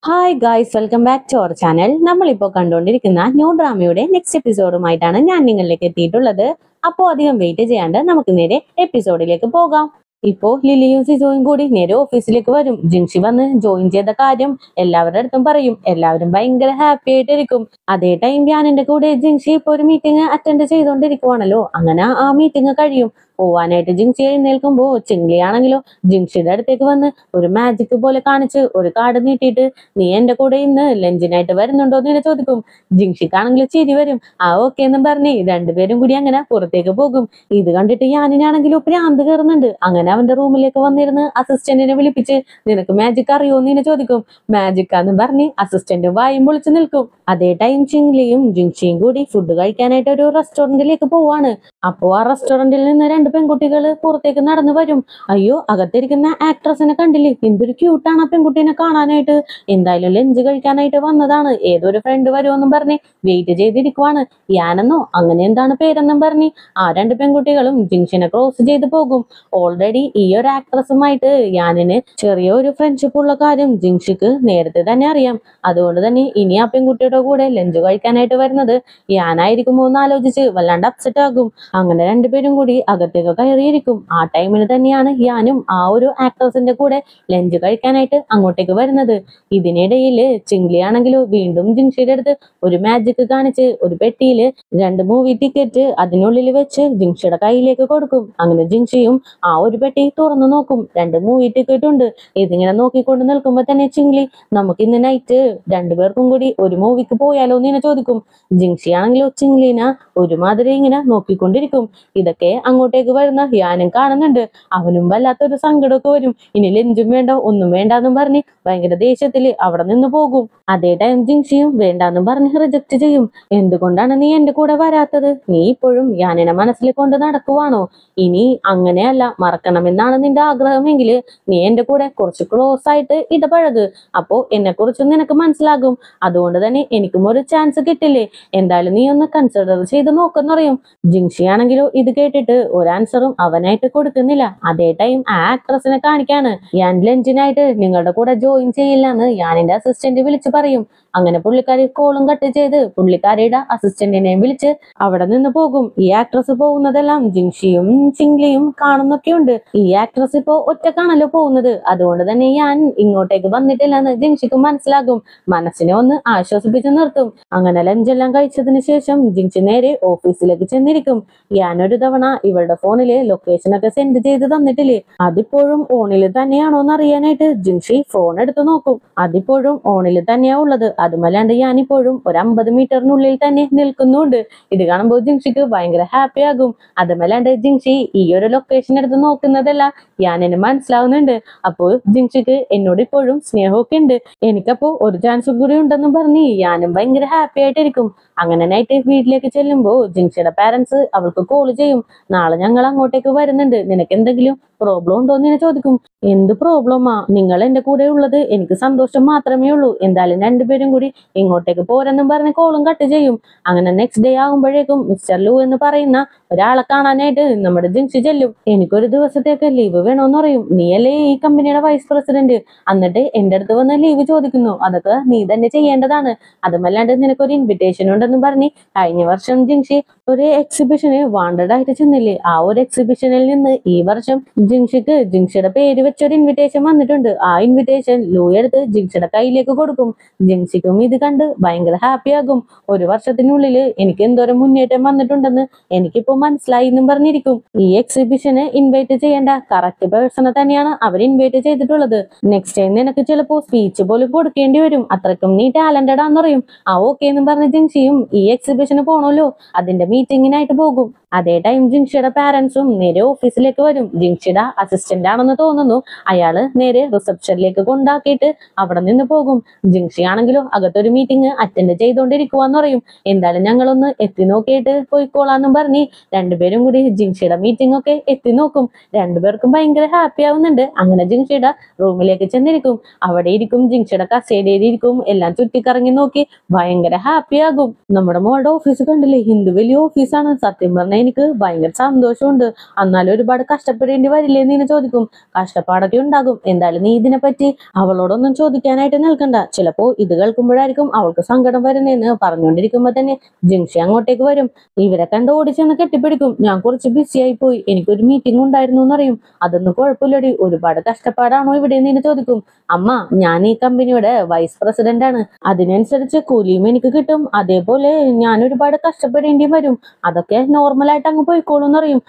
Hi guys, welcome back to our channel. നമ്മളിപ്പോൾ കണ്ടുകൊണ്ടിരിക്കുന്ന new ഡ്രാമയുടെ next എപ്പിസോഡുമായിട്ടാണ് ഞാൻ നിങ്ങളിലേക്ക് എത്തിയിട്ടുള്ളത്. അപ്പോൾ അധികം വെയിറ്റ് ചെയ്യാണ്ട് നമുക്ക് നേരെ എപ്പിസോഡിലേക്ക് പോകാം. ഇപ്പോ ലിലിയും സിജോയും കൂടി നേരെ ഓഫീസിലേക്ക് വരും. ജിൻഷി വന്ന് ജോയിൻ ചെയ്ത കാര്യം എല്ലാവരുടെ അടുത്തും പറയും. എല്ലാവരും ഭയങ്കര ഹാപ്പി ആയിട്ടിരിക്കും. അതേ ടൈം ഞാനെന്റെ കൂടെ ജിൻഷി ഇപ്പൊ ഒരു മീറ്റിംഗ് അറ്റൻഡ് ചെയ്തോണ്ടിരിക്കുവാണല്ലോ. അങ്ങനെ ആ മീറ്റിംഗ് കഴിയും. പോവാനായിട്ട് ജിൻഷി എഴുന്നേൽക്കുമ്പോ ചിംഗ്ലിയാണെങ്കിലോ ജിൻഷിയുടെ അടുത്തേക്ക് വന്ന് ഒരു മാജിക് പോലെ കാണിച്ച് ഒരു കാർഡ് നീട്ടിയിട്ട്, നീ എന്റെ കൂടെ ഇന്ന് ലഞ്ചിനായിട്ട് വരുന്നുണ്ടോ എന്ന് ഇങ്ങനെ ചോദിക്കും. ജിൻഷിക്കാണെങ്കിൽ ചിരി വരും. ഓക്കെ എന്നും പറഞ്ഞ് രണ്ടുപേരും കൂടി അങ്ങനെ പുറത്തേക്ക് പോകും. ഇത് കണ്ടിട്ട് ഞാനാണെങ്കിലും ഭ്രാന്ത് കയറുന്നുണ്ട്. അങ്ങനെ അവന്റെ റൂമിലേക്ക് വന്നിരുന്ന് അസിസ്റ്റന്റിനെ വിളിപ്പിച്ച്, നിനക്ക് മാജിക് അറിയോ എന്ന് ഇങ്ങനെ ചോദിക്കും. മാജിക്കാന്ന് പറഞ്ഞ് അസിസ്റ്റന്റ് വായും പൊളിച്ച് നിൽക്കും. അതേ ടൈം ചിംഗ്ലിയും ജിൻഷിയും കൂടി ഫുഡ് കഴിക്കാനായിട്ട് ഒരു റെസ്റ്റോറന്റിലേക്ക് പോവാണ്. അപ്പോ ആ റെസ്റ്റോറന്റിൽ നിന്ന് രണ്ട് പെൺകുട്ടികൾ പുറത്തേക്ക് നടന്നു വരും. അയ്യോ, അകത്തിരിക്കുന്ന ആക്ട്രസിനെ കണ്ടില്ലേ, എന്തൊരു ക്യൂട്ടാണ് ആ പെൺകുട്ടീനെ കാണാനായിട്ട്. എന്തായാലും ലഞ്ച് കഴിക്കാനായിട്ട് വന്നതാണ്, ഏതൊരു ഫ്രണ്ട് വരുമെന്നും പറഞ്ഞ് വെയിറ്റ് ചെയ്തിരിക്കുവാണ്. യാനെന്നോ അങ്ങനെ എന്താണ് പേരെന്നും പറഞ്ഞ് ആ രണ്ട് പെൺകുട്ടികളും ജിൻഷിനെ ക്രോസ് ചെയ്ത് പോകും. ഓൾറെഡി ഈ ഒരു ആക്ട്രസുമായിട്ട് യാനിന് ചെറിയൊരു ഫ്രണ്ട്ഷിപ്പ് ഉള്ള കാര്യം ജിൻഷിക്ക് നേരത്തെ തന്നെ അറിയാം. അതുകൊണ്ട് തന്നെ ഇനി ആ പെൺകുട്ടിയുടെ കൂടെ ലഞ്ച് കഴിക്കാനായിട്ട് വരുന്നത് യാനായിരിക്കുമോ എന്ന് ആലോചിച്ച് വല്ലാണ്ട് അപ്സെറ്റ് ആകും. അങ്ങനെ രണ്ടുപേരും കൂടി അകത്തേക്ക് കയറിയിരിക്കും. ആ ടൈമിന് തന്നെയാണ് യാനും ആ ഒരു ആക്ട്രസിന്റെ കൂടെ ലഞ്ച് കഴിക്കാനായിട്ട് അങ്ങോട്ടേക്ക് വരുന്നത്. ഇതിനിടയില് ചിംഗ്ലി ആണെങ്കിലോ വീണ്ടും ജിൻഷിയുടെ അടുത്ത് ഒരു മാജിക് കാണിച്ച് ഒരു പെട്ടിയില് 2 മൂവി ടിക്കറ്റ് അതിനുള്ളിൽ വെച്ച് ജിൻഷിയുടെ കയ്യിലേക്ക് കൊടുക്കും. അങ്ങനെ ജിൻഷിയും ആ ഒരു പെട്ടി തുറന്നു നോക്കും. 2 മൂവി ടിക്കറ്റ് ഉണ്ട്. ഇതിങ്ങനെ നോക്കിക്കൊണ്ട് നിൽക്കുമ്പോ തന്നെ ചിംഗ്ലി, നമുക്ക് ഇന്ന് നൈറ്റ് രണ്ടുപേർക്കും കൂടി ഒരു മൂവിക്ക് പോയാലോ എന്ന് ഇങ്ങനെ ചോദിക്കും. ജിൻഷി ആണെങ്കിലോ ചിംഗ്ലീന ഒരുമാതിരി ഇങ്ങനെ നോക്കിക്കൊണ്ടിരിക്കും. ഇതൊക്കെ അങ്ങോട്ടേക്ക് വരുന്ന യാനും കാണുന്നുണ്ട്. അവനും വല്ലാത്തൊരു സങ്കടമൊക്കെ വരും. ഇനി ലഞ്ചും വേണ്ട ഒന്നും വേണ്ടാന്നും പറഞ്ഞ് ഭയങ്കര ദേഷ്യത്തില് അവിടെ നിന്ന് പോകും. അതേ ടൈം ജിൻഷിയും വേണ്ടാന്നും പറഞ്ഞ് റിജക്ട് ചെയ്യും. എന്തുകൊണ്ടാണ് നീ എന്റെ കൂടെ വരാത്തത്? നീ ഇപ്പോഴും യാനിനെ മനസ്സിൽ കൊണ്ട് നടക്കുവാണോ? ഇനി അങ്ങനെയല്ല, മറക്കണമെന്നാണ് നിന്റെ ആഗ്രഹമെങ്കിൽ നീ എന്റെ കൂടെ കുറച്ച് ക്ലോസ് ആയിട്ട് ഇടപഴക്. അപ്പോ എന്നെ കുറിച്ച് നിനക്ക് മനസ്സിലാകും. അതുകൊണ്ട് തന്നെ എനിക്കും ഒരു ചാൻസ് കിട്ടില്ലേ? എന്തായാലും നീ ഒന്ന് കൺസിഡർ ചെയ്ത് നോക്കെന്ന് പറയും. ജിൻഷി ആണെങ്കിലോ ഇത് കേട്ടിട്ട് ഒരു ആൻസറും അവനായിട്ട് കൊടുക്കുന്നില്ല. അതേ ടൈം ആ ആക്ട്രസിനെ കാണിക്കാണ്. ഞാൻ ലഞ്ചിനായിട്ട് നിങ്ങളുടെ കൂടെ ജോയിൻ ചെയ്യില്ല എന്ന് യാനിന്റെ അസിസ്റ്റന്റ് വിളിച്ചു പറയും. അങ്ങനെ പുള്ളിക്കാരി കോളും കട്ട് ചെയ്ത് പുള്ളിക്കാരിയുടെ അസിസ്റ്റന്റിനെയും വിളിച്ച് അവിടെ നിന്ന് പോകും. ഈ ആക്ട്രസ് പോകുന്നതെല്ലാം ജിൻഷിയും ചിംഗ്ലിയും കാണുന്നൊക്കെയുണ്ട്. ഈ ആക്ട്രസ് ഇപ്പോ ഒറ്റക്കാണല്ലോ പോകുന്നത്. അതുകൊണ്ട് തന്നെ ഞാൻ ഇങ്ങോട്ടേക്ക് വന്നിട്ടില്ലെന്ന് ജിൻഷിക്ക് മനസ്സിലാകും. മനസ്സിനെ ഒന്ന് ആശ്വസിപ്പിച്ച് നിർത്തും. അങ്ങനെ ലഞ്ചെല്ലാം കഴിച്ചതിന് ശേഷം ജിൻഷി നേരെ ഓഫീസിലേക്ക് ചെന്നിരിക്കും. ഞാനൊരു തവണ ഇവളുടെ ഫോണില് ലൊക്കേഷൻ ഒക്കെ സെൻഡ് ചെയ്ത് തന്നിട്ടില്ലേ, അതിപ്പോഴും ഓണിൽ തന്നെയാണോ എന്ന് അറിയാനായിട്ട് ജിൻഷി ഫോൺ എടുത്ത് നോക്കും. അതിപ്പോഴും ഓണിൽ തന്നെയാ ഉള്ളത്. അതുമല്ലാണ്ട് ഞാനിപ്പോഴും ഒരു 50 മീറ്ററിനുള്ളിൽ തന്നെ നിൽക്കുന്നുണ്ട്. ഇത് കാണുമ്പോൾ ജിൻഷിക്ക് ഭയങ്കര ഹാപ്പി ആകും. അതുമല്ലാണ്ട് ജിൻഷി ഈ ഒരു ലൊക്കേഷൻ എടുത്ത് നോക്കുന്നതല്ല ഞാൻ എന്നെ മനസ്സിലാവുന്നുണ്ട്. അപ്പോൾ ജിൻഷിക്ക് എന്നോട് ഇപ്പോഴും സ്നേഹമൊക്കെ ഉണ്ട്. എനിക്കപ്പോ ഒരു ചാൻസ് കൂടി ഉണ്ടെന്നും പറഞ്ഞ് ഞാനും ഭയങ്കര ഹാപ്പി ആയിട്ടിരിക്കും. അങ്ങനെ നൈറ്റ് വീട്ടിലേക്ക് ചെല്ലുമ്പോ ജിൻഷിയുടെ പാരന്റ്സ് അവൾക്ക് കോൾ ചെയ്യും. നാളെ ഞങ്ങൾ അങ്ങോട്ടേക്ക് വരുന്നുണ്ട്, നിനക്ക് എന്തെങ്കിലും പ്രോബ്ലം ഉണ്ടോ എന്ന് ചോദിക്കും. എന്ത് പ്രോബ്ലമാ? നിങ്ങൾ എന്റെ കൂടെ ഉള്ളത് എനിക്ക് സന്തോഷം മാത്രമേ ഉള്ളൂ. എന്തായാലും രണ്ടുപേരും കൂടി ഇങ്ങോട്ടേക്ക് പോരെന്നും പറഞ്ഞ് കോളും കട്ട് ചെയ്യും. അങ്ങനെ നെക്സ്റ്റ് ഡേ ആകുമ്പോഴേക്കും മിസ്റ്റർ ലു എന്ന് പറയുന്ന ഒരാളെ കാണാനായിട്ട് നമ്മുടെ ജിൻഷി ചെല്ലും. എനിക്കൊരു ദിവസത്തേക്ക് ലീവ് വേണോന്ന് പറയും. നീയല്ലേ ഈ കമ്പനിയുടെ വൈസ് പ്രസിഡന്റ്, എന്നിട്ട് എന്റെ അടുത്ത് വന്ന് ലീവ് ചോദിക്കുന്നു. അതൊക്കെ നീ തന്നെ ചെയ്യേണ്ടതാണ്. അതുമല്ലാണ്ട് നിനക്കൊരു ഇൻവിറ്റേഷൻ ഉണ്ടെന്ന് പറഞ്ഞ് കഴിഞ്ഞ വർഷം ജിൻഷി ഒരു എക്സിബിഷന് വാണ്ടഡ് ആയിട്ട് ചെന്നില്ലേ, ആ ഒരു എക്സിബിഷനിൽ നിന്ന് ഈ വർഷം ജിൻഷിക്ക് ജിൻഷിയുടെ പേര് വെച്ചൊരു ഇൻവിറ്റേഷൻ വന്നിട്ടുണ്ട്. ആ ഇൻവിറ്റേഷൻ ലൂ എടുത്ത് ജിൻഷിയുടെ കയ്യിലേക്ക് കൊടുക്കും. ജിൻഷിക്കും ഇത് കണ്ട് ഭയങ്കര ഹാപ്പി ആകും. ഒരു വർഷത്തിനുള്ളിൽ എനിക്ക് എന്തോരം മുന്നേറ്റം വന്നിട്ടുണ്ടെന്ന് എനിക്കിപ്പോ മനസ്സിലായി എന്നും പറഞ്ഞിരിക്കും. ഈ എക്സിബിഷന് ഇൻവൈറ്റ് ചെയ്യേണ്ട കറക്റ്റ് പേഴ്സണെ തന്നെയാണ് അവർ ഇൻവൈറ്റ് ചെയ്തിട്ടുള്ളത്. നെക്സ്റ്റ് ടൈം നിനക്ക് ചിലപ്പോ സ്പീച്ച് പോലും കൊടുക്കേണ്ടി വരും, അത്രയ്ക്കും നീ ടാലന്റഡ് ആണെന്ന് പറയും. ഓക്കെ എന്നും പറഞ്ഞ് ജിൻഷിയും ഈ എക്സിബിഷന് പോണല്ലോ, അതിന്റെ മീറ്റിങ്ങിനായിട്ട് പോകും. അതേ ടൈം ജിൻഷിയുടെ പാരന്റ്സും നേരെ ഓഫീസിലേക്ക് വരും. ജിൻഷിയുടെ അസിസ്റ്റന്റ് ആണെന്ന് തോന്നുന്നു. അയാള് നേരെ റിസപ്ഷനിലേക്ക് കൊണ്ടാക്കിയിട്ട് അവിടെ നിന്ന് പോകും. ജിൻഷി ആണെങ്കിലോ അകത്തൊരു മീറ്റിംഗ് അറ്റൻഡ് ചെയ്തോണ്ടിരിക്കുവാന്ന് പറയും. എന്തായാലും ഞങ്ങളൊന്ന് എത്തി നോക്കിയിട്ട് പോയിക്കോളാന്നും പറഞ്ഞ് രണ്ടുപേരും കൂടി ജിൻഷിയുടെ മീറ്റിംഗ് ഒക്കെ എത്തി നോക്കും. രണ്ടുപേർക്കും ഭയങ്കര ഹാപ്പി ആവുന്നുണ്ട്. അങ്ങനെ ജിൻഷിയുടെ റൂമിലേക്ക് ചെന്നിരിക്കും. അവിടെ ഇരിക്കും, ജിൻഷിയുടെ കസേരയിൽ ഇരിക്കും. എല്ലാം ചുറ്റിക്കറങ്ങി നോക്കി ഭയങ്കര ഹാപ്പി ആകും. നമ്മുടെ മോളുടെ ഓഫീസ് കണ്ടില്ലേ, എന്ത് വലിയ ഓഫീസാണ്. സത്യം പറഞ്ഞ എനിക്ക് ഭയങ്കര സന്തോഷമുണ്ട്. എന്നാലും ഒരുപാട് കഷ്ടപ്പെടേണ്ടി വരില്ലേ എന്ന് ചോദിക്കും. കഷ്ടപ്പാടൊക്കെ ഉണ്ടാകും, എന്തായാലും നീ ഇതിനെപ്പറ്റി അവളോടൊന്നും ചോദിക്കാനായിട്ട് നിൽക്കണ്ട. ചിലപ്പോ ഇത് കേൾക്കുമ്പോഴായിരിക്കും അവൾക്ക് സങ്കടം വരുന്നതെന്ന് പറഞ്ഞുകൊണ്ടിരിക്കുമ്പോ തന്നെ ജിൻഷി അങ്ങോട്ടേക്ക് വരും. ഇവരെ കണ്ട് ഓടിച്ചെന്ന് കെട്ടിപ്പിടിക്കും. ഞാൻ കുറച്ച് ബിസി ആയി പോയി, എനിക്കൊരു മീറ്റിംഗ് ഉണ്ടായിരുന്നു എന്നറിയും. അതൊന്നും കുഴപ്പമില്ലടി, ഒരുപാട് കഷ്ടപ്പാടാണോ ഇവിടെ എന്ന് ചോദിക്കും. അമ്മ, ഞാൻ ഈ കമ്പനിയുടെ വൈസ് പ്രസിഡന്റ് ആണ്, അതിനനുസരിച്ച് കൂലിയും എനിക്ക് കിട്ടും. അതേപോലെ ഞാൻ ഒരുപാട് കഷ്ടപ്പെടേണ്ടി വരും. അതൊക്കെ നോർമലായിട്ട് അങ്ങ് പോയിക്കോളൂ എന്നറിയും.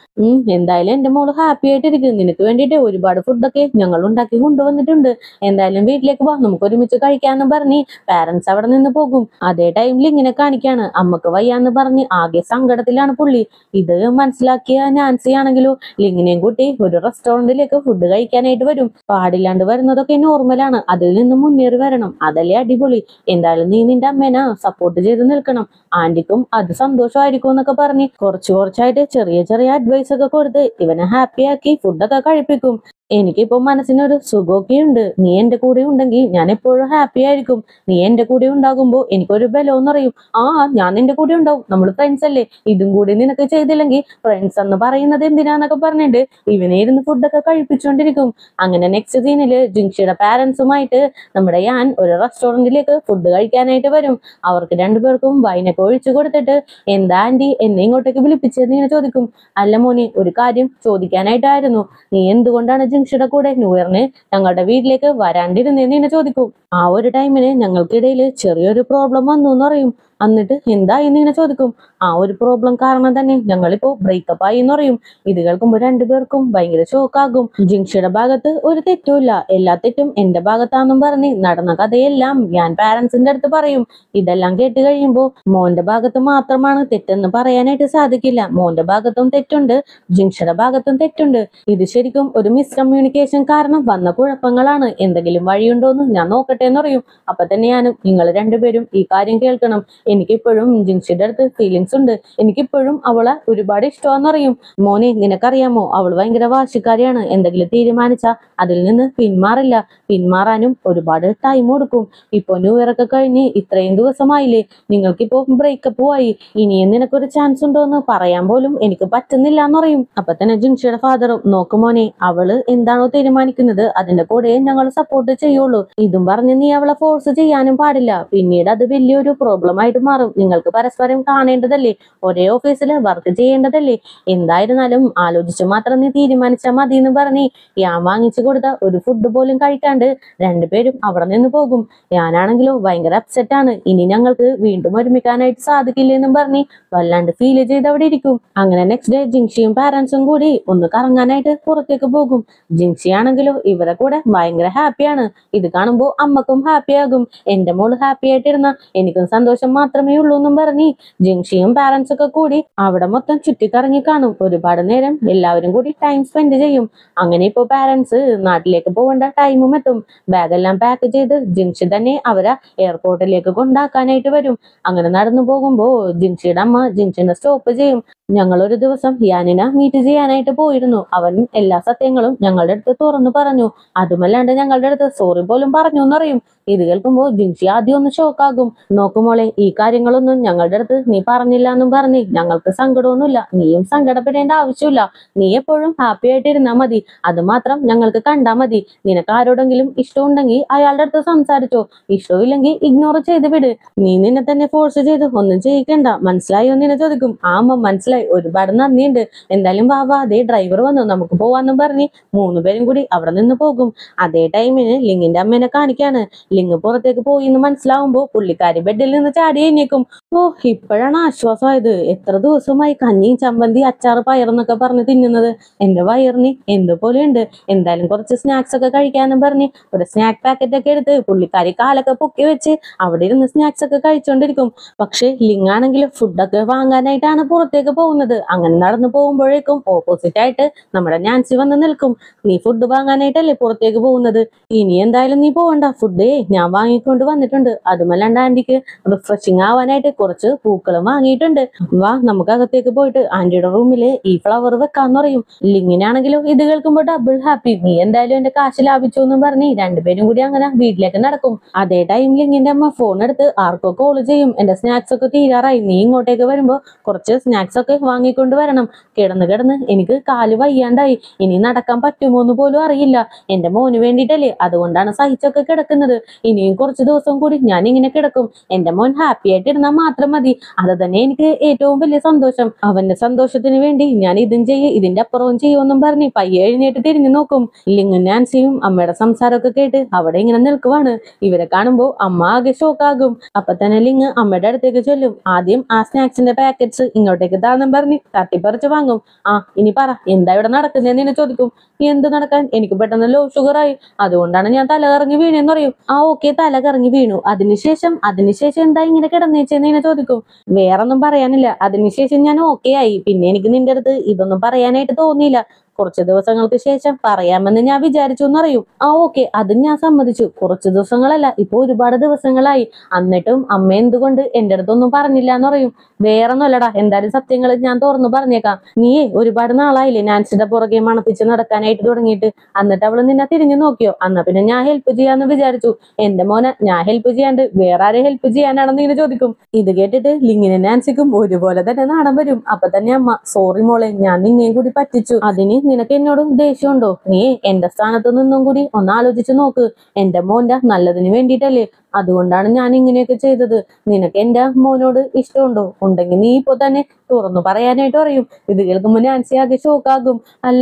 എന്തായാലും എന്റെ മോള് ഹാപ്പി ആയിട്ടിരിക്കും. നിനക്ക് വേണ്ടിയിട്ട് ഒരുപാട് ഫുഡൊക്കെ ഞങ്ങൾ ഉണ്ടാക്കി കൊണ്ടുവന്നിട്ടുണ്ട്. എന്തായാലും വീട്ടിലേക്ക് വാ, നമുക്ക് ഒരുമിച്ച് കഴിക്കാന്ന് പറഞ്ഞ് പാരന്റ്സ് അവിടെ നിന്ന് പോകും. അതേ ടൈമിൽ ഇങ്ങനെ കാണിക്കാണ്, അമ്മക്ക് വയ്യാന്ന് പറഞ്ഞ് ആകെ സങ്കടത്തിലാണ് പുള്ളി. ഇത് മനസ്സിലാക്കിയ നാൻസി ആണെങ്കിലോ ലിങ്ങിനെയും കൂട്ടി ഒരു റെസ്റ്റോറന്റിലേക്ക് ഫുഡ് കഴിക്കാനായിട്ട് വരും. പാടില്ലാണ്ട് വരുന്നതൊക്കെ നോർമലാണ്, അതിൽ നിന്ന് മുന്നേറി വരണം, അതല്ലേ അടിപൊളി. എന്തായാലും നീ നിന്റെ അമ്മേനെ സപ്പോർട്ട് ചെയ്ത് നിൽക്കണം, ആന്റിക്കും അത് സന്തോഷമായിരിക്കും എന്നൊക്കെ പറഞ്ഞ് കുറച്ചായിട്ട് ചെറിയ ചെറിയ അഡ്വൈസ് ഒക്കെ കൊടുത്ത് ഇവനെ ഹാപ്പിയാക്കി ഫുഡൊക്കെ കഴിപ്പിക്കും. എനിക്കിപ്പോ മനസ്സിനൊരു സുഖമൊക്കെ ഉണ്ട്. നീ എന്റെ കൂടെ ഉണ്ടെങ്കിൽ ഞാൻ എപ്പോഴും ഹാപ്പി ആയിരിക്കും. നീ എന്റെ കൂടെ ഉണ്ടാകുമ്പോ എനിക്കൊരു ബലം അറിയും. ഞാൻ നിന്റെ കൂടെ ഉണ്ടാവും, നമ്മൾ ഫ്രണ്ട്സ് അല്ലേ, ഇതും കൂടി നിനക്ക് ചെയ്തില്ലെങ്കിൽ ഫ്രണ്ട്സ് എന്ന് പറയുന്നത് എന്തിനാന്നൊക്കെ പറഞ്ഞിട്ട് ഇവനെ ഇരുന്ന് ഫുഡൊക്കെ കഴിപ്പിച്ചുകൊണ്ടിരിക്കും. അങ്ങനെ നെക്സ്റ്റ് സീനില് ജിൻഷിയുടെ പാരന്റ്സുമായിട്ട് നമ്മുടെ ഞാൻ ഒരു റെസ്റ്റോറന്റിലേക്ക് ഫുഡ് കഴിക്കാനായിട്ട് വരും. അവർക്ക് രണ്ടുപേർക്കും വൈനൊക്കെ ഒഴിച്ചു കൊടുത്തിട്ട് എന്താ ആന്റി എന്നെ ഇങ്ങോട്ടേക്ക് വിളിപ്പിച്ചതെന്ന് ഇങ്ങനെ ചോദിക്കും. അല്ല മോനെ, ഒരു കാര്യം ചോദിക്കാനായിട്ടായിരുന്നു. നീ എന്തുകൊണ്ടാണ് ജിൻഷിയുടെ കൂടെ ന്യൂ ഇയറിന് ഞങ്ങളുടെ വീട്ടിലേക്ക് വരാണ്ടിരുന്നേന്ന് ഇങ്ങനെ ചോദിക്കും. ആ ഒരു ടൈമിന് ഞങ്ങൾക്കിടയിൽ ചെറിയൊരു പ്രോബ്ലം വന്നു എന്ന് പറയും. എന്നിട്ട് എന്താ എന്ന് ഇങ്ങനെ ചോദിക്കും. ആ ഒരു പ്രോബ്ലം കാരണം തന്നെ ഞങ്ങളിപ്പോ ബ്രേക്കപ്പ് ആയി എന്ന് പറയും. ഇത് കേൾക്കുമ്പോൾ രണ്ടുപേർക്കും ഭയങ്കര ഷോക്കാകും. ജിൻഷിയുടെ ഭാഗത്ത് ഒരു തെറ്റുമില്ല, എല്ലാ തെറ്റും എന്റെ ഭാഗത്താണെന്നും പറഞ്ഞ് നടന്ന കഥയെല്ലാം ഞാൻ പാരന്റ്സിന്റെ അടുത്ത് പറയും. ഇതെല്ലാം കേട്ട് കഴിയുമ്പോൾ മോന്റെ ഭാഗത്ത് മാത്രമാണ് തെറ്റെന്ന് പറയാനായിട്ട് സാധിക്കില്ല. മോന്റെ ഭാഗത്തും തെറ്റുണ്ട്, ജിൻഷിയുടെ ഭാഗത്തും തെറ്റുണ്ട്. ഇത് ശരിക്കും ഒരു മിസ്കമ്മ്യൂണിക്കേഷൻ കാരണം വന്ന കുഴപ്പങ്ങളാണ്. എന്തെങ്കിലും വഴിയുണ്ടോന്ന് ഞാൻ നോക്കട്ടെ എന്ന് പറയും. അപ്പൊ തന്നെ ഞാനും നിങ്ങൾ രണ്ടുപേരും ഈ കാര്യം കേൾക്കണം. എനിക്കിപ്പോഴും ജിൻഷിയുടെ അടുത്ത് ഫീലിങ്സ് ഉണ്ട്, എനിക്കിപ്പോഴും അവളെ ഒരുപാട് ഇഷ്ടമാണെന്ന് അറിയും. മോനെ, നിനക്കറിയാമോ അവൾ ഭയങ്കര വാശിക്കാരിയാണ്. എന്തെങ്കിലും തീരുമാനിച്ചാൽ അതിൽ നിന്ന് പിന്മാറാനും ഒരുപാട് ടൈം കൊടുക്കും. ഇപ്പൊ ന്യൂ ഇയർ ഒക്കെ കഴിഞ്ഞ് ഇത്രയും ദിവസമായില്ലേ, നിങ്ങൾക്കിപ്പോ ബ്രേക്കപ്പ് ആയി, ഇനിയും നിനക്കൊരു ചാൻസ് ഉണ്ടോ എന്ന് പറയാൻ പോലും എനിക്ക് പറ്റുന്നില്ല എന്ന് പറയും. അപ്പൊ തന്നെ ജിൻഷിയുടെ ഫാദറും നോക്കുമോനെ, അവള് എന്താണോ തീരുമാനിക്കുന്നത് അതിന്റെ കൂടെ ഞങ്ങൾ സപ്പോർട്ട് ചെയ്യുള്ളൂ. ഇതും പറഞ്ഞ് നീ അവളെ ഫോഴ്സ് ചെയ്യാനും പാടില്ല, പിന്നീട് അത് വലിയൊരു പ്രോബ്ലം ആയിട്ട് മാറും. നിങ്ങൾക്ക് പരസ്പരം കാണേണ്ടതല്ലേ, ഒരേ ഓഫീസിൽ വർക്ക് ചെയ്യേണ്ടതല്ലേ, എന്തായിരുന്നാലും ആലോചിച്ച് മാത്രം നീ തീരുമാനിച്ചാൽ മതി എന്ന് പറഞ്ഞ് ഞാൻ വാങ്ങിച്ചു കൊടുത്ത ഒരു ഫുഡ് പോലും കഴിക്കാണ്ട് രണ്ടുപേരും അവിടെ നിന്ന് പോകും. ഞാനാണെങ്കിലോ ഭയങ്കര അപ്സെറ്റ് ആണ്. ഇനി ഞങ്ങൾക്ക് വീണ്ടും ഒരുമിക്കാനായിട്ട് സാധിക്കില്ലെന്നും പറഞ്ഞ് വല്ലാണ്ട് ഫീൽ ചെയ്ത് അവിടെ ഇരിക്കും. അങ്ങനെ നെക്സ്റ്റ് ഡേ ജിൻഷിയും പാരന്റ്സും കൂടി ഒന്ന് കറങ്ങാനായിട്ട് പുറത്തേക്ക് പോകും. ജിൻഷി ആണെങ്കിലോ ഇവരെ കൂടെ ഭയങ്കര ഹാപ്പിയാണ്. ഇത് കാണുമ്പോൾ അമ്മക്കും ഹാപ്പിയാകും. എന്റെ മോള് ഹാപ്പി ആയിട്ടിരുന്ന എനിക്കും സന്തോഷം മാത്രമേ ഉള്ളൂ എന്നും പറഞ്ഞ് ജിൻഷിയും പാരന്റ്സ് ഒക്കെ കൂടി അവിടെ മൊത്തം ചുറ്റിക്കറങ്ങി കാണും. ഒരുപാട് നേരം എല്ലാവരും കൂടി ടൈം സ്പെൻഡ് ചെയ്യും. അങ്ങനെ ഇപ്പോ പാരന്റ്സ് നാട്ടിലേക്ക് പോകേണ്ട ടൈമും എത്തും. ബാഗെല്ലാം പാക്ക് ചെയ്ത് ജിൻഷി തന്നെ അവരെ എയർപോർട്ടിലേക്ക് കൊണ്ടാക്കാനായിട്ട് വരും. അങ്ങനെ നടന്നു പോകുമ്പോ ജിൻഷിയുടെ അമ്മ ജിൻഷിനെ സ്റ്റോപ്പ് ചെയ്യും. ഞങ്ങൾ ഒരു ദിവസം യാനിനെ മീറ്റ് ചെയ്യാനായിട്ട് പോയിരുന്നു. അവൻ എല്ലാ സത്യങ്ങളും ഞങ്ങളുടെ അടുത്ത് തുറന്നു പറഞ്ഞു. അതുമല്ലാണ്ട് ഞങ്ങളുടെ അടുത്ത് സോറി പോലും പറഞ്ഞു എന്നറിയും. ഇത് കേൾക്കുമ്പോൾ ജിൻഷി ആദ്യം ഒന്ന് ഷോക്കാകും. നോക്കുമോളെ, ഈ കാര്യങ്ങളൊന്നും ഞങ്ങളുടെ അടുത്ത് നീ പറഞ്ഞില്ല എന്നും പറഞ്ഞ് ഞങ്ങൾക്ക് സങ്കടമൊന്നുമില്ല. നീയും സങ്കടപ്പെടേണ്ട ആവശ്യമില്ല. നീ എപ്പോഴും ഹാപ്പി ആയിട്ടിരുന്നാ മതി, അത് മാത്രം ഞങ്ങൾക്ക് കണ്ടാ മതി. നിനക്ക് ആരോടെങ്കിലും ഇഷ്ടമുണ്ടെങ്കിൽ അയാളുടെ അടുത്ത് സംസാരിച്ചോ, ഇഷ്ടമില്ലെങ്കിൽ ഇഗ്നോർ ചെയ്ത് വിട്. നീ നിന്നെ തന്നെ ഫോഴ്സ് ചെയ്ത് ഒന്നും ചെയ്യിക്കണ്ട, മനസ്സിലായോ എന്ന് ചോദിക്കും. അമ്മ മനസ്സിലായി, ഒരുപാട് നന്ദിയുണ്ട്. എന്തായാലും വാ അതേ ഡ്രൈവർ വന്നു, നമുക്ക് പോവാന്നും പറഞ്ഞ് മൂന്നുപേരും കൂടി അവിടെ നിന്ന് പോകും. അതേ ടൈമിന് ലിങ്ങിന്റെ അമ്മേനെ കാണിക്കാണ്. ലിങ് പുറത്തേക്ക് പോയി എന്ന് മനസ്സിലാവുമ്പോ പുള്ളിക്കാരി ബെഡിൽ നിന്ന് ചാടി എണീക്കും. ഇപ്പോഴാണ് ആശ്വാസമായത്. എത്ര ദിവസമായി കഞ്ഞിയും ചമ്മന്തി അച്ചാറ് പയറെന്നൊക്കെ പറഞ്ഞ് തിന്നുന്നത്. എന്റെ വയറിന് എന്തുപോലെയുണ്ട്. എന്തായാലും കുറച്ച് സ്നാക്സ് ഒക്കെ കഴിക്കാനും പറഞ്ഞ് ഒരു സ്നാക്ക് പാക്കറ്റ് ഒക്കെ എടുത്ത് പുള്ളിക്കാരി കാലൊക്കെ പൊക്കി വെച്ച് അവിടെ ഇരുന്ന് സ്നാക്സ് ഒക്കെ കഴിച്ചോണ്ടിരിക്കും. പക്ഷെ ലിങ് ആണെങ്കിൽ ഫുഡൊക്കെ വാങ്ങാനായിട്ടാണ് പുറത്തേക്ക് പോകുന്നത്. അങ്ങനെ നടന്നു പോകുമ്പോഴേക്കും ഓപ്പോസിറ്റ് ആയിട്ട് നമ്മുടെ നാൻസി വന്ന് നിൽക്കും. നീ ഫുഡ് വാങ്ങാനായിട്ടല്ലേ പുറത്തേക്ക് പോകുന്നത്, ഇനി എന്തായാലും നീ പോകണ്ട, ഫുഡ് ഞാൻ വാങ്ങിക്കൊണ്ട് വന്നിട്ടുണ്ട്. അതുമല്ലാണ്ട് ആന്റിക്ക് റിഫ്രഷിങ് ആവാനായിട്ട് കുറച്ച് പൂക്കളും വാങ്ങിയിട്ടുണ്ട്. വാ, നമുക്ക് അകത്തേക്ക് പോയിട്ട് ആന്റിയുടെ റൂമില് ഈ ഫ്ലവർ വെക്കാന്ന് പറയും. ലിങ്ങിനാണെങ്കിലും ഇത് കേൾക്കുമ്പോൾ ഡബിൾ ഹാപ്പി. നീ എന്തായാലും എന്റെ കാശ് ലാഭിച്ചു എന്ന് പറഞ്ഞ് രണ്ടുപേരും കൂടി അങ്ങനെ വീട്ടിലേക്ക് നടക്കും. അതേ ടൈം ലിങ്ങിന്റെ അമ്മ ഫോൺ എടുത്ത് ആർക്കോ കോള് ചെയ്യും. എന്റെ സ്നാക്സ് ഒക്കെ തീരാറായി, നീ ഇങ്ങോട്ടേക്ക് വരുമ്പോ കുറച്ച് സ്നാക്സ് ഒക്കെ ഒക്കെ വാങ്ങിക്കൊണ്ട് വരണം. കിടന്ന് കിടന്ന് എനിക്ക് കാല് വയ്യാണ്ടായി. ഇനി നടക്കാൻ പറ്റുമോന്ന് പോലും അറിയില്ല. എന്റെ മോന് വേണ്ടിയിട്ടല്ലേ, അതുകൊണ്ടാണ് സഹിച്ചൊക്കെ കിടക്കുന്നത്. ഇനിയും കുറച്ച് ദിവസം കൂടി ഞാൻ ഇങ്ങനെ കിടക്കും. എന്റെ മോൻ ഹാപ്പി ആയിട്ട് ഇരുന്നാൽ മാത്രം മതി. അത് തന്നെ എനിക്ക് ഏറ്റവും വലിയ സന്തോഷം. അവന്റെ സന്തോഷത്തിന് വേണ്ടി ഞാൻ ഇതും ചെയ്യും ഇതിന്റെ അപ്പുറവും ചെയ്യുമെന്നും പറഞ്ഞ് പയ്യെ എഴുന്നേറ്റ് തിരിഞ്ഞു നോക്കും. ലിങ്ങും നാൻസിയും അമ്മയുടെ സംസാരമൊക്കെ കേട്ട് അവിടെ ഇങ്ങനെ നിൽക്കുവാണ്. ഇവരെ കാണുമ്പോ അമ്മ ആകെ ഷോക്കാകും. അപ്പൊ തന്നെ ലിങ് അമ്മയുടെ അടുത്തേക്ക് ചൊല്ലും. ആദ്യം ആ സ്നാക്സിന്റെ പാക്കറ്റ്സ് ഇങ്ങോട്ടേക്ക് താന്നും പറഞ്ഞ് തട്ടിപ്പറിച്ച് വാങ്ങും. ഇനി പറ, എന്താ ഇവിടെ നടക്കുന്നതെന്ന് എന്നെ ചോദിക്കും. എന്ത് നടക്കാൻ, എനിക്ക് പെട്ടെന്ന് ലോ ഷുഗർ ആയി, അതുകൊണ്ടാണ് ഞാൻ തല കറങ്ങി വീണെന്ന് പറയും. ഓക്കെ, തല കറങ്ങി വീണു, അതിനുശേഷം എന്താ ഇങ്ങനെ കിടന്നേച്ചെന്ന് എന്നെ ചോദിക്കും. വേറൊന്നും പറയാനില്ല, അതിനുശേഷം ഞാൻ ഓക്കെ ആയി. പിന്നെ എനിക്ക് നിന്റെ അടുത്ത് ഇതൊന്നും പറയാനായിട്ട് തോന്നിയില്ല. കുറച്ച് ദിവസങ്ങൾക്ക് ശേഷം പറയാമെന്ന് ഞാൻ വിചാരിച്ചു എന്നറിയും. ഓക്കെ, അതും ഞാൻ സമ്മതിച്ചു. കുറച്ച് ദിവസങ്ങളല്ല, ഇപ്പൊ ഒരുപാട് ദിവസങ്ങളായി. എന്നിട്ടും അമ്മ എന്തുകൊണ്ട് എന്റെ അടുത്തൊന്നും പറഞ്ഞില്ല എന്ന് പറയും. വേറൊന്നുമല്ലടാ, എന്തായാലും സത്യങ്ങൾ ഞാൻ തുറന്നു പറഞ്ഞേക്കാം. നീയേ ഒരുപാട് നാളായില്ലേ നാൻസിയുടെ പുറകെ മണപ്പിച്ച് നടക്കാനായിട്ട് തുടങ്ങിയിട്ട്. എന്നിട്ട് അവള് നിന്നെ തിരിഞ്ഞു നോക്കിയോ? എന്നാ പിന്നെ ഞാൻ ഹെൽപ്പ് ചെയ്യാന്ന് വിചാരിച്ചു. എന്റെ മോനെ ഞാൻ ഹെൽപ്പ് ചെയ്യാണ്ട് വേറെ ആരെ ഹെൽപ്പ് ചെയ്യാനാണെന്ന് ഇങ്ങനെ ചോദിക്കും. ഇത് കേട്ടിട്ട് ലിങ്ങിനും നാൻസിക്കും ഒരുപോലെ തന്നെ നാണം വരും. അപ്പൊ തന്നെ അമ്മ, സോറി മോളെ, ഞാൻ നിന്നെയും കൂടി പറ്റിച്ചു. അതിന് നിനക്ക് എന്നോട് ദേഷ്യമുണ്ടോ? നീ എന്റെ സ്ഥാനത്ത് നിന്നും കൂടി ഒന്ന് ആലോചിച്ച് നോക്ക്. എന്റെ മോന്റെ നല്ലതിന് വേണ്ടിയിട്ടല്ലേ, അതുകൊണ്ടാണ് ഞാൻ ഇങ്ങനെയൊക്കെ ചെയ്തത്. നിനക്ക് എന്റെ മോനോട് ഇഷ്ടമുണ്ടോ? ഉണ്ടെങ്കിൽ നീ ഇപ്പൊ തന്നെ തുറന്നു പറയാനായിട്ട് പറയും. ഇത് കേൾക്കുമ്പോ നാൻസി ആകെ ഷോക്കാകും. അല്ല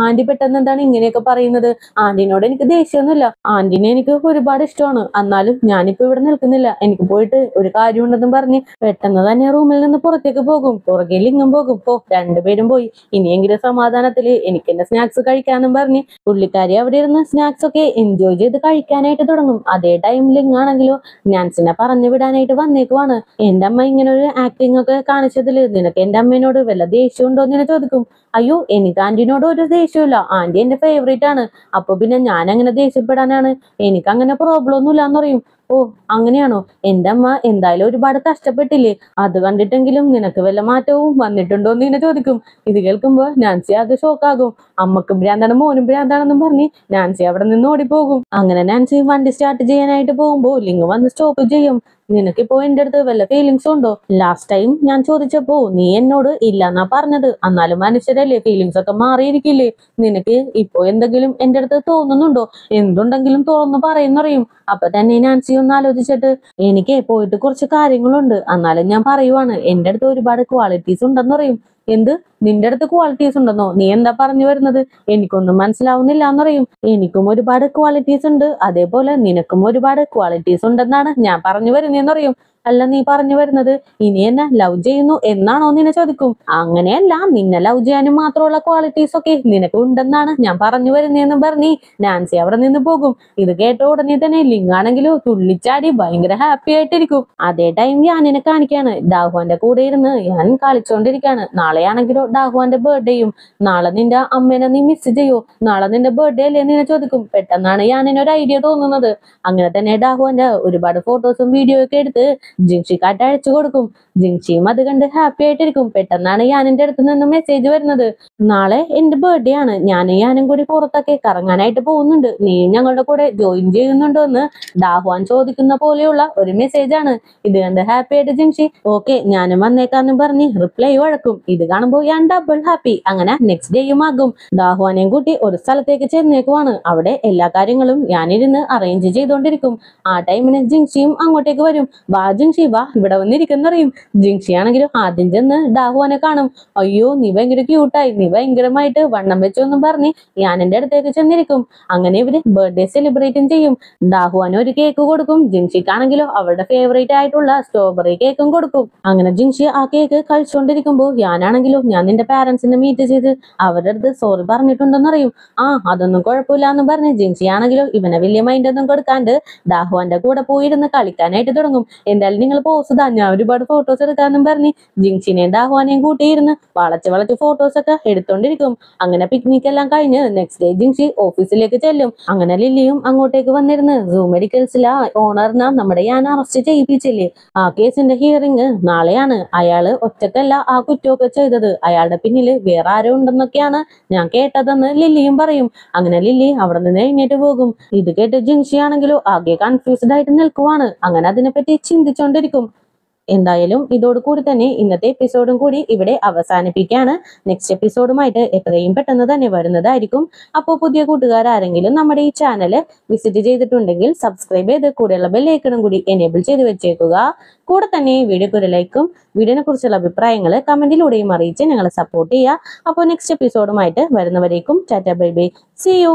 ആന്റി പെട്ടെന്ന് എന്താണ് ഇങ്ങനെയൊക്കെ പറയുന്നത്? ആന്റിനോട് എനിക്ക് ദേഷ്യമൊന്നുമില്ല, ആന്റിനെ എനിക്ക് ഒരുപാട് ഇഷ്ടമാണ്. എന്നാലും ഞാനിപ്പോ ഇവിടെ നിൽക്കുന്നില്ല, എനിക്ക് പോയിട്ട് ഒരു കാര്യമുണ്ടെന്നും പറഞ്ഞ് പെട്ടെന്ന് തന്നെ റൂമിൽ നിന്ന് പുറത്തേക്ക് പോകും. പുറകെ ലിങ്ങും പോകും. രണ്ടുപേരും പോയി. ഇനിയെങ്കിലും സമാധാനത്തില് എനിക്ക് എന്റെ സ്നാക്സ് കഴിക്കാന്നും പറഞ്ഞ് പുള്ളിക്കാരി അവിടെ ഇരുന്ന് സ്നാക്സ് ഒക്കെ എൻജോയ് ചെയ്ത് കഴിക്കാനായിട്ട് തുടങ്ങും. അതേ ടൈം ലിങ്ങാണെങ്കിലോ നാൻസിനെ പറഞ്ഞു വിടാനായിട്ട് വന്നേക്കുവാണ്. എന്റെ അമ്മ ഇങ്ങനെ ഒരു ആക്ടിങ് ഒക്കെ കാണിച്ചതില് നിനക്ക് എന്റെ അമ്മേനോട് വല്ല ദേഷ്യം ഉണ്ടോ എന്ന് ചോദിക്കും. അയ്യോ, എനിക്ക് ആന്റിനോട് ഒരു ദേഷ്യമില്ല, ആന്റി എന്റെ ഫേവറേറ്റ് ആണ്. അപ്പൊ പിന്നെ ഞാൻ അങ്ങനെ ദേഷ്യപ്പെടാനാണ്? എനിക്ക് അങ്ങനെ പ്രോബ്ലം ഒന്നുമില്ല എന്ന് പറയും. അങ്ങനെയാണോ? എന്റെ അമ്മ എന്തായാലും ഒരുപാട് കഷ്ടപ്പെട്ടില്ലേ, അത് കണ്ടിട്ടെങ്കിലും നിനക്ക് വല്ല മാറ്റവും വന്നിട്ടുണ്ടോ എന്ന് ഇങ്ങനെ ചോദിക്കും. ഇത് കേൾക്കുമ്പോ നാൻസി ആകെ ഷോക്കാകും. അമ്മക്കും ഭ്രാന്താണ് മോനും ഭ്രാന്താണെന്നും പറഞ്ഞ് നാൻസി അവിടെ നിന്ന് ഓടിപ്പോകും. അങ്ങനെ നാൻസി വണ്ടി സ്റ്റാർട്ട് ചെയ്യാനായിട്ട് പോകുമ്പോ ലിങ് വന്ന് സ്റ്റോപ്പ് ചെയ്യും. നിനക്കിപ്പോ എന്റെ അടുത്ത് വല്ല ഫീലിങ്സ് ഉണ്ടോ? ലാസ്റ്റ് ടൈം ഞാൻ ചോദിച്ചപ്പോ നീ എന്നോട് ഇല്ലെന്നാ പറഞ്ഞത്. എന്നാലും മനുഷ്യരല്ലേ, ഫീലിങ്സ് ഒക്കെ മാറിയിരിക്കില്ലേ? നിനക്ക് ഇപ്പോ എന്തെങ്കിലും എന്റെ അടുത്ത് തോന്നുന്നുണ്ടോ? എന്തുണ്ടെങ്കിലും തുറന്നു പറയുന്നറിയും. അപ്പൊ തന്നെ നാൻസി ഒന്ന് ആലോചിച്ചിട്ട്, എനിക്ക് പോയിട്ട് കുറച്ച് കാര്യങ്ങളുണ്ട്, എന്നാലും ഞാൻ പറയുവാണ്, എന്റെ അടുത്ത് ഒരുപാട് ക്വാളിറ്റീസ് ഉണ്ടെന്ന് പറയും. എന്ത്? നിന്റെ അടുത്ത് ക്വാളിറ്റീസ് ഉണ്ടെന്നോ? നീ എന്താ പറഞ്ഞു വരുന്നത്? എനിക്കൊന്നും മനസ്സിലാവുന്നില്ല എന്ന് പറയും. എനിക്കും ഒരുപാട് ക്വാളിറ്റീസ് ഉണ്ട്, അതേപോലെ നിനക്കും ഒരുപാട് ക്വാളിറ്റീസ് ഉണ്ടെന്നാണ് ഞാൻ പറഞ്ഞു വരുന്നതെന്ന് പറയും. അല്ല, നീ പറഞ്ഞു വരുന്നത് ഇനി എന്നെ ലവ് ചെയ്യുന്നു എന്നാണോ നിന്നെ ചോദിക്കും. അങ്ങനെയല്ല, നിന്നെ ലവ് ചെയ്യാനും മാത്രമുള്ള ക്വാളിറ്റീസ് ഒക്കെ നിനക്ക് ഉണ്ടെന്നാണ് ഞാൻ പറഞ്ഞു വരുന്നതെന്ന് പറഞ്ഞ് നാൻസി അവിടെ നിന്ന് പോകും. ഇത് കേട്ട ഉടനെ തന്നെ ലിങ്ങാണെങ്കിലോ തുള്ളിച്ചാടി ഭയങ്കര ഹാപ്പി ആയിട്ടിരിക്കും. അതേ ടൈം ഞാനിനെ കാണിക്കാണ്. ഡാഹുവാന്റെ കൂടെ ഇരുന്ന് ഞാൻ കളിച്ചോണ്ടിരിക്കാണ്. നാളെയാണെങ്കിലോ ഡാഹുവാന്റെ ബർത്ത്ഡേയും. നാളെ നിന്റെ അമ്മേനെ നീ മിസ് ചെയ്യോ? നാളെ നിന്റെ ബർത്ത്ഡേ അല്ലേ നിന്നെ ചോദിക്കും. പെട്ടെന്നാണ് ഞാനിനൊരു ഐഡിയ തോന്നുന്നത്. അങ്ങനെ തന്നെ ഡാഹുവാന്റെ ഒരുപാട് ഫോട്ടോസും വീഡിയോ ഒക്കെ എടുത്ത് ജിൻഷിക്കാട്ട് അയച്ചു കൊടുക്കും. ജിൻഷിയും അത് കണ്ട് ഹാപ്പി ആയിട്ടിരിക്കും. പെട്ടെന്നാണ് യാനിന്റെ അടുത്ത് നിന്ന് മെസ്സേജ് വരുന്നത്. നാളെ എന്റെ ബർത്ത്ഡേ ആണ്, ഞാനും കൂടി പുറത്തൊക്കെ കറങ്ങാനായിട്ട് പോകുന്നുണ്ട്, നീ ഞങ്ങളുടെ കൂടെ ജോയിൻ ചെയ്യുന്നുണ്ടോ എന്ന് ഡാഹുവാൻ ചോദിക്കുന്ന പോലെയുള്ള ഒരു മെസ്സേജ് ആണ്. ഇത് കണ്ട് ഹാപ്പി ആയിട്ട് ജിൻഷി ഓക്കെ ഞാനും വന്നേക്കാന്നും പറഞ്ഞ് റിപ്ലൈ വഴക്കും. ഇത് കാണുമ്പോൾ ഞാൻ ഡബിൾ ഹാപ്പി. അങ്ങനെ നെക്സ്റ്റ് ഡേയും ആകും. ഡാഹുവാനെയും കൂട്ടി ഒരു സ്ഥലത്തേക്ക് ചെന്നേക്കുവാണ്. അവിടെ എല്ലാ കാര്യങ്ങളും ഞാനിരുന്ന് അറേഞ്ച് ചെയ്തോണ്ടിരിക്കും. ആ ടൈമിന് ജിൻഷിയും അങ്ങോട്ടേക്ക് വരും. വാ ജിൻഷി വാ, ഇവിടെ വന്നിരിക്കുന്നറിയും. ജിൻഷി ആണെങ്കിലും ആദ്യം ചെന്ന് ഡാഹുവാനെ കാണും. അയ്യോ, നീ ഭയങ്കര ക്യൂട്ടായി, നീ ഭയങ്കരമായിട്ട് വണ്ണം വെച്ചോന്നും പറഞ്ഞ് ഞാൻ എന്റെ അടുത്തേക്ക് ചെന്നിരിക്കും. അങ്ങനെ ഇവര് ബർത്ത്ഡേ സെലിബ്രേറ്റും ചെയ്യും. ഡാഹുവാൻ ഒരു കേക്ക് കൊടുക്കും. ജിൻഷിക്കാണെങ്കിലോ അവരുടെ ഫേവറേറ്റ് ആയിട്ടുള്ള സ്ട്രോബെറി കേക്കും കൊടുക്കും. അങ്ങനെ ജിൻഷി ആ കേക്ക് കഴിച്ചുകൊണ്ടിരിക്കുമ്പോൾ ഞാനാണെങ്കിലോ ഞാൻ നിന്റെ പാരന്റ്സിനെ മീറ്റ് ചെയ്ത് അവരുടെ അടുത്ത് സോറി പറഞ്ഞിട്ടുണ്ടെന്നറിയും. അതൊന്നും കുഴപ്പമില്ല എന്ന് പറഞ്ഞ് ജിൻഷി ആണെങ്കിലോ ഇവനെ വലിയ മൈൻഡ് ഒന്നും കൊടുക്കാണ്ട് ഡാഹുവാന്റെ കൂടെ പോയിരുന്ന് കളിക്കാനായിട്ട് തുടങ്ങും. എന്തായാലും നിങ്ങൾ പോസ് താ, ഞാൻ ഒരുപാട് ഫോട്ടോസ് എടുക്കാന്നും പറഞ്ഞ് ജിൻഷിനെയും ഡാഹുവാനെയും കൂട്ടിയിരുന്ന് വളച്ച് ഫോട്ടോസ് ഒക്കെ എടുത്തോണ്ടിരിക്കും. അങ്ങനെ പിക്നിക് എല്ലാം കഴിഞ്ഞ് നെക്സ്റ്റ് ഡേ ജിൻഷി ഓഫീസിലേക്ക് ചെല്ലും. അങ്ങനെ ലില്ലിയും അങ്ങോട്ടേക്ക് വന്നിരുന്ന് സൂ മെഡിക്കൽസിലെ ഓണറിനെ നമ്മുടെ ഞാൻ അറസ്റ്റ് ചെയ്യിപ്പിച്ചില്ലേ, ആ കേസിന്റെ ഹിയറിംഗ് നാളെയാണ്. അയാള് ഒറ്റക്കല്ല ആ കുറ്റമൊക്കെ ചെയ്തത്, അയാളുടെ പിന്നില് വേറെ ആരോ ഉണ്ടെന്നൊക്കെയാണ് ഞാൻ കേട്ടതെന്ന് ലില്ലിയും പറയും. അങ്ങനെ ലില്ലി അവിടെ നിന്ന് എഴുന്നേറ്റ് പോകും. ഇത് കേട്ട് ജിൻഷി ആണെങ്കിലോ ആകെ കൺഫ്യൂസ്ഡ് ആയിട്ട് നിൽക്കുവാണ്. അങ്ങനെ അതിനെപ്പറ്റി ചിന്തിച്ചോണ്ടിരിക്കും. എന്തായാലും ഇതോടുകൂടി തന്നെ ഇന്നത്തെ എപ്പിസോഡും കൂടി ഇവിടെ അവസാനിപ്പിക്കുകയാണ്. നെക്സ്റ്റ് എപ്പിസോഡുമായിട്ട് എത്രയും പെട്ടെന്ന് തന്നെ വരുന്നതായിരിക്കും. അപ്പോൾ പുതിയ കൂട്ടുകാർ ആരെങ്കിലും നമ്മുടെ ഈ ചാനൽ വിസിറ്റ് ചെയ്തിട്ടുണ്ടെങ്കിൽ സബ്സ്ക്രൈബ് ചെയ്ത് കൂടെയുള്ള ബെല്ലൈക്കണും കൂടി എനേബിൾ ചെയ്ത് വെച്ചേക്കുക. കൂടെ തന്നെ വീഡിയോക്ക് ഒരു ലൈക്കും വീഡിയോനെ കുറിച്ചുള്ള അഭിപ്രായങ്ങൾ കമന്റിലൂടെയും അറിയിച്ച് ഞങ്ങളെ സപ്പോർട്ട് ചെയ്യുക. അപ്പോൾ നെക്സ്റ്റ് എപ്പിസോഡുമായിട്ട് വരുന്നവരേക്കും ടാറ്റ ബൈ ബൈ, സീ യു.